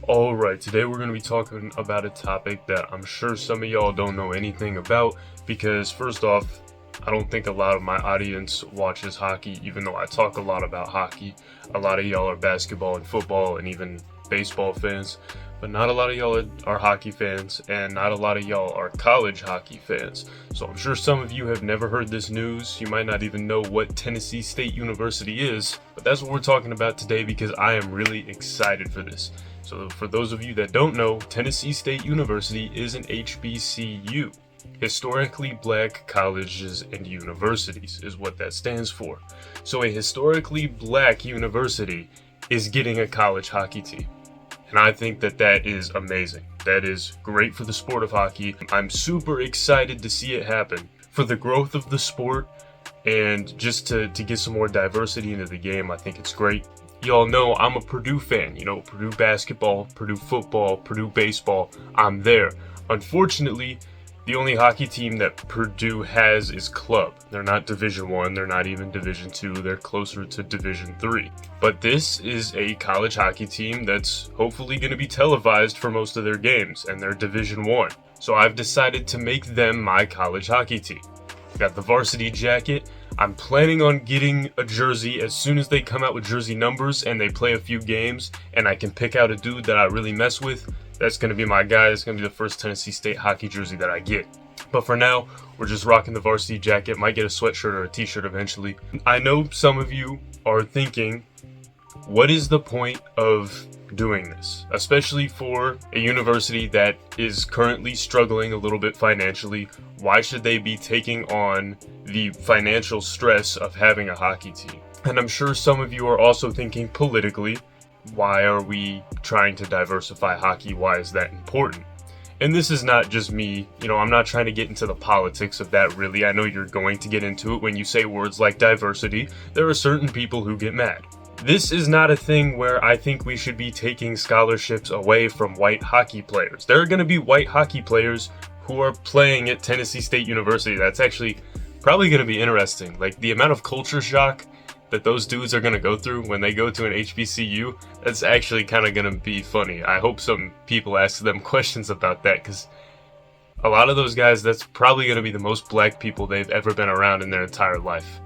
Alright, today we're going to be talking about a topic that I'm sure some of y'all don't know anything about because, first off, I don't think a lot of my audience watches hockey, even though I talk a lot about hockey. A lot of y'all are basketball and football and even baseball fans, but not a lot of y'all are hockey fans, and not a lot of y'all are college hockey fans. So I'm sure some of you have never heard this news. You might not even know what Tennessee State University is, but that's what we're talking about today because I am really excited for this. So for those of you that don't know, Tennessee State University is an HBCU. Historically Black Colleges and Universities is what that stands for. So a historically black university is getting a college hockey team. And I think that that is amazing. That is great for the sport of hockey. I'm super excited to see it happen for the growth of the sport and just to get some more diversity into the game. I think it's great. Y'all know I'm a Purdue fan, Purdue basketball, Purdue football, Purdue baseball. I'm there. Unfortunately, the only hockey team that Purdue has is club. They're not Division I, they're not even Division II, they're closer to Division III. But this is a college hockey team that's hopefully going to be televised for most of their games, and they're Division I. So I've decided to make them my college hockey team. Got the varsity jacket. I'm planning on getting a jersey as soon as they come out with jersey numbers and they play a few games and I can pick out a dude that I really mess with. That's going to be my guy. It's going to be the first Tennessee State hockey jersey that I get. But for now, we're just rocking the varsity jacket. Might get a sweatshirt or a t-shirt eventually. I know some of you are thinking, what is the point of doing this? Especially for a university that is currently struggling a little bit financially. Why should they be taking on the financial stress of having a hockey team? And I'm sure some of you are also thinking politically, why are we trying to diversify hockey? Why is that important? And this is not just me, I'm not trying to get into the politics of that really. I know you're going to get into it when you say words like diversity. There are certain people who get mad. This is not a thing where I think we should be taking scholarships away from white hockey players. There are going to be white hockey players who are playing at Tennessee State University. That's actually probably going to be interesting. Like the amount of culture shock that those dudes are going to go through when they go to an HBCU, that's actually kind of going to be funny. I hope some people ask them questions about that because a lot of those guys, that's probably going to be the most black people they've ever been around in their entire life.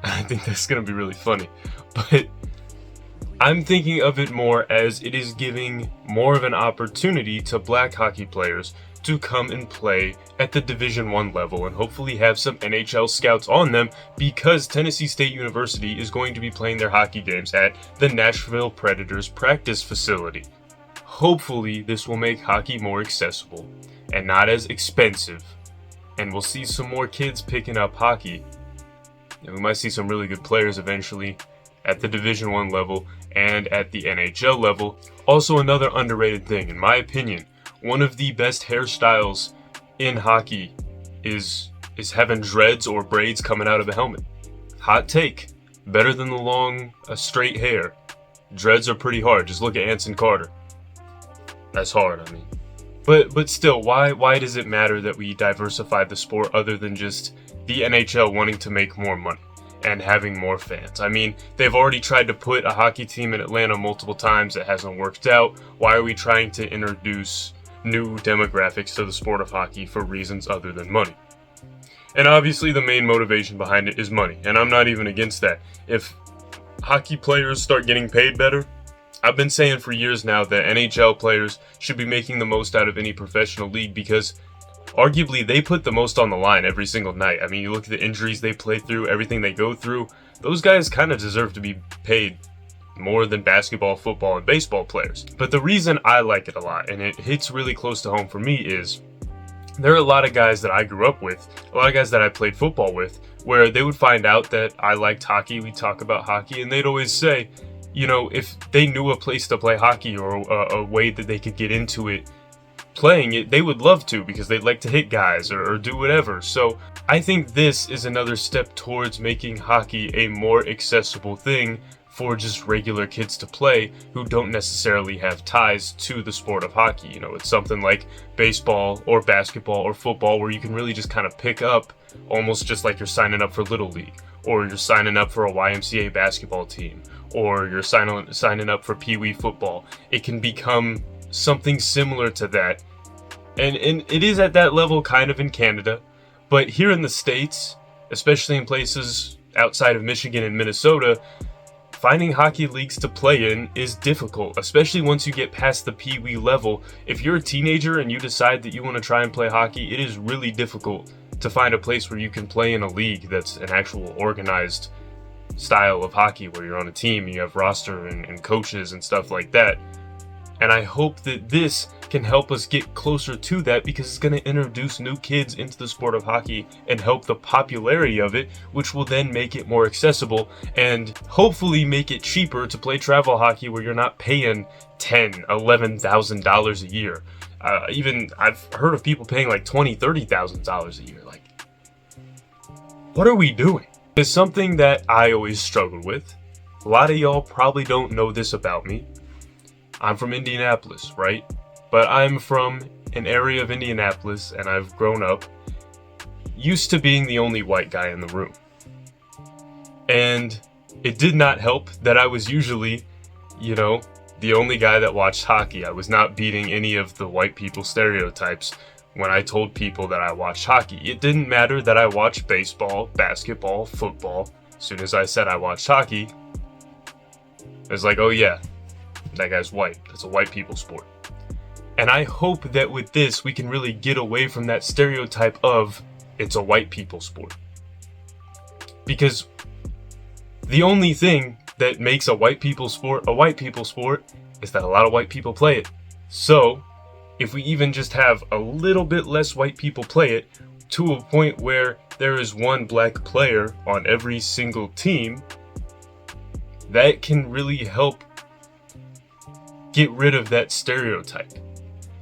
I think that's going to be really funny. But I'm thinking of it more as it is giving more of an opportunity to black hockey players to come and play at the Division I level and hopefully have some NHL scouts on them because Tennessee State University is going to be playing their hockey games at the Nashville Predators practice facility. Hopefully this will make hockey more accessible and not as expensive, and we'll see some more kids picking up hockey. And we might see some really good players eventually at the Division I level and at the NHL level. Also, another underrated thing, in my opinion, one of the best hairstyles in hockey is having dreads or braids coming out of a helmet. Hot take. Better than the long, straight hair. Dreads are pretty hard. Just look at Anson Carter. That's hard, I mean. But still, why does it matter that we diversify the sport other than just the NHL wanting to make more money and having more fans? I mean, they've already tried to put a hockey team in Atlanta multiple times. It hasn't worked out. Why are we trying to introduce new demographics to the sport of hockey for reasons other than money? And obviously the main motivation behind it is money, and I'm not even against that. If hockey players start getting paid better, I've been saying for years now that NHL players should be making the most out of any professional league because arguably they put the most on the line every single night. I mean, you look at the injuries they play through, everything they go through, those guys kind of deserve to be paid more than basketball, football, and baseball players. But the reason I like it a lot, and it hits really close to home for me, is there are a lot of guys that I grew up with, a lot of guys that I played football with, where they would find out that I liked hockey, we'd talk about hockey, and they'd always say, if they knew a place to play hockey or a way that they could get into it, playing it, they would love to because they'd like to hit guys or do whatever. So I think this is another step towards making hockey a more accessible thing for just regular kids to play who don't necessarily have ties to the sport of hockey. It's something like baseball or basketball or football where you can really just kind of pick up almost just like you're signing up for Little League, or you're signing up for a YMCA basketball team, or you're signing up for Pee Wee football. It can become something similar to that. And it is at that level kind of in Canada, but here in the States, especially in places outside of Michigan and Minnesota, finding hockey leagues to play in is difficult, especially once you get past the Pee Wee level. If you're a teenager and you decide that you want to try and play hockey, it is really difficult to find a place where you can play in a league that's an actual organized style of hockey, where you're on a team, you have roster and coaches and stuff like that. And I hope that this can help us get closer to that, because it's going to introduce new kids into the sport of hockey and help the popularity of it, which will then make it more accessible and hopefully make it cheaper to play travel hockey, where you're not paying $10,000, $11,000 a year. Even I've heard of people paying like $20,000, $30,000 a year. Like, what are we doing? It's something that I always struggled with. A lot of y'all probably don't know this about me. I'm from Indianapolis, right? But I'm from an area of Indianapolis, and I've grown up used to being the only white guy in the room. And it did not help that I was usually, the only guy that watched hockey. I was not beating any of the white people stereotypes when I told people that I watched hockey. It didn't matter that I watched baseball, basketball, football. As soon as I said I watched hockey, it was like, oh yeah, that guy's white. That's a white people sport. And I hope that with this, we can really get away from that stereotype of it's a white people sport. Because the only thing that makes a white people sport is that a lot of white people play it. So if we even just have a little bit less white people play it, to a point where there is one black player on every single team, that can really help get rid of that stereotype.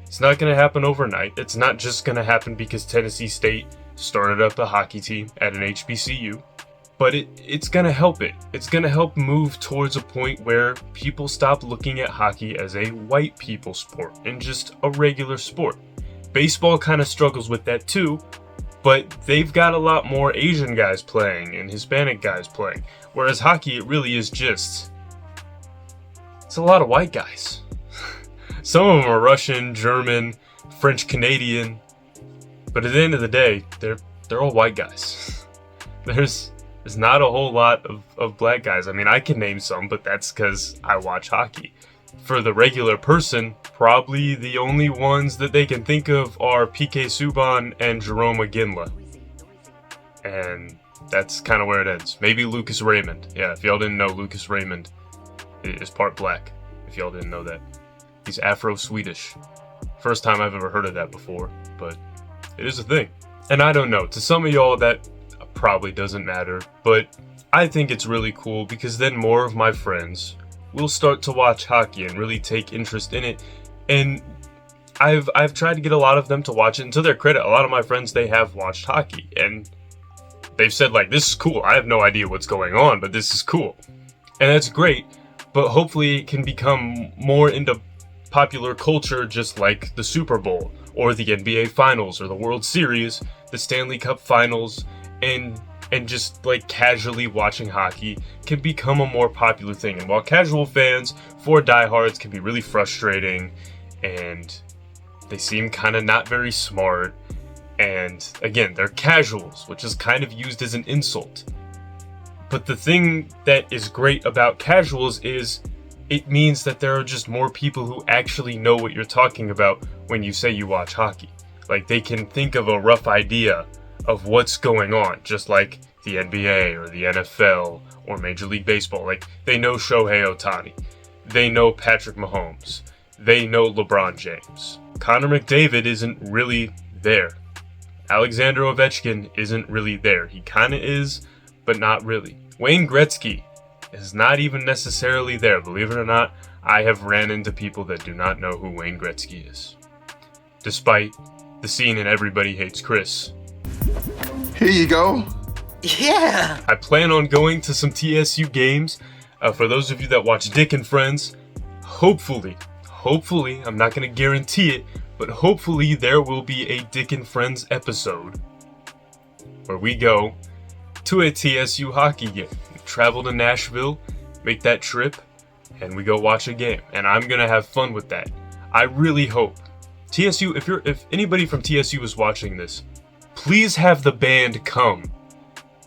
It's not going to happen overnight. It's not just going to happen because Tennessee State started up a hockey team at an HBCU. But it's going to help it. It's going to help move towards a point where people stop looking at hockey as a white people sport and just a regular sport. Baseball kind of struggles with that too, but they've got a lot more Asian guys playing and Hispanic guys playing. Whereas hockey, it really is it's a lot of white guys. Some of them are Russian, German, French, Canadian, but at the end of the day, they're all white guys. There's not a whole lot of black guys. I mean, I can name some, but that's because I watch hockey. For the regular person, probably the only ones that they can think of are PK Subban and Jerome Iginla. And that's kind of where it ends. Maybe Lucas Raymond. Yeah, if y'all didn't know, Lucas Raymond is part black, if y'all didn't know that. He's Afro-Swedish. First time I've ever heard of that before, but it is a thing. And I don't know, to some of y'all that probably doesn't matter, but I think it's really cool, because then more of my friends will start to watch hockey and really take interest in it. And I've tried to get a lot of them to watch it, and to their credit, a lot of my friends, they have watched hockey, and they've said, like, this is cool. I have no idea what's going on, but this is cool. And that's great, but hopefully it can become more into popular culture, just like the Super Bowl, or the NBA Finals, or the World Series, the Stanley Cup Finals, and just like casually watching hockey can become a more popular thing. And while casual fans for diehards can be really frustrating, and they seem kind of not very smart, and again, they're casuals, which is kind of used as an insult. But the thing that is great about casuals is it means that there are just more people who actually know what you're talking about when you say you watch hockey. Like, they can think of a rough idea of what's going on, just like the NBA or the NFL or Major League Baseball. Like, they know Shohei Ohtani. They know Patrick Mahomes. They know LeBron James. Connor McDavid isn't really there. Alexander Ovechkin isn't really there. He kind of is, but not really. Wayne Gretzky is not even necessarily there. Believe it or not, I have ran into people that do not know who Wayne Gretzky is, despite the scene in Everybody Hates Chris. Here you go. Yeah. I plan on going to some TSU games. For those of you that watch Dick and Friends, hopefully, I'm not going to guarantee it, but hopefully there will be a Dick and Friends episode where we go to a TSU hockey game. Travel to Nashville, make that trip, and we go watch a game. And I'm going to have fun with that. I really hope TSU, if anybody from TSU is watching this, please have the band come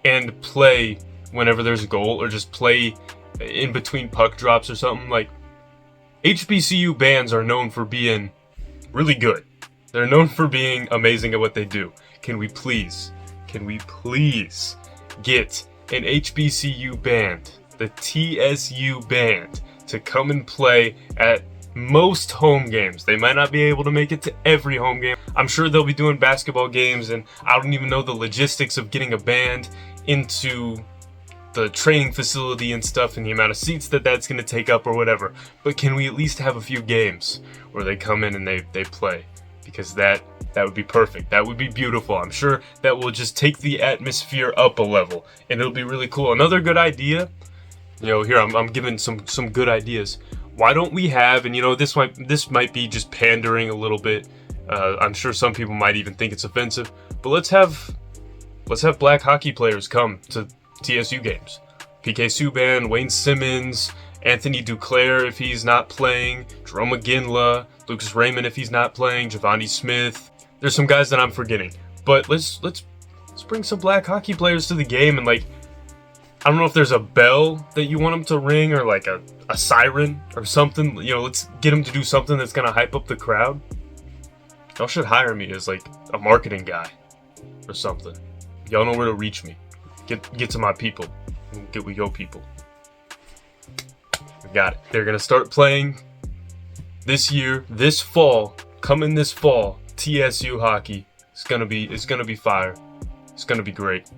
and play whenever there's a goal, or just play in between puck drops or something. Like, HBCU bands are known for being really good. They're known for being amazing at what they do. Can we please get an HBCU band, the TSU band, to come and play at most home games? They might not be able to make it to every home game. I'm sure they'll be doing basketball games, and I don't even know the logistics of getting a band into the training facility and stuff, and the amount of seats that's going to take up or whatever. But can we at least have a few games where they come in and they play? Because that would be perfect. That would be beautiful. I'm sure that will just take the atmosphere up a level, and it'll be really cool. Another good idea, here I'm giving some good ideas. Why don't we have, and this might be just pandering a little bit. I'm sure some people might even think it's offensive, but let's have black hockey players come to TSU games. PK Subban, Wayne Simmons, Anthony Duclair if he's not playing, Jerome McGinley, Lucas Raymond if he's not playing, Giovanni Smith. There's some guys that I'm forgetting, but let's bring some black hockey players to the game, and I don't know if there's a bell that you want them to ring, or like a siren or something. Let's get them to do something that's gonna hype up the crowd. Y'all should hire me as like a marketing guy or something. Y'all know where to reach me. Get to my people. Get with your people. We got it. They're gonna start playing this year, this fall, coming this fall. TSU hockey. It's gonna be fire. It's gonna be great.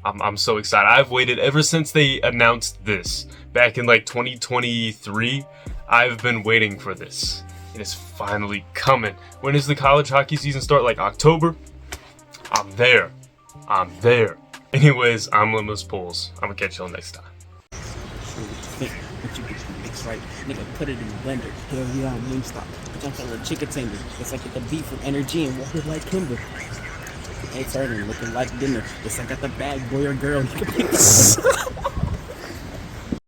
I'm so excited. I've waited ever since they announced this back in 2023. I've been waiting for this. It is finally coming. When does the college hockey season start? Like October? I'm there. Anyways, I'm Limitless Pools. I'm gonna catch y'all next time. What you mix right, nigga, put it in the blender. Hell yeah, I'm Wingstop. Jump on the chicken tender. It's like the beef from energy and water like timber. Ain't turning, looking like dinner. It's like got the bag, boy or girl.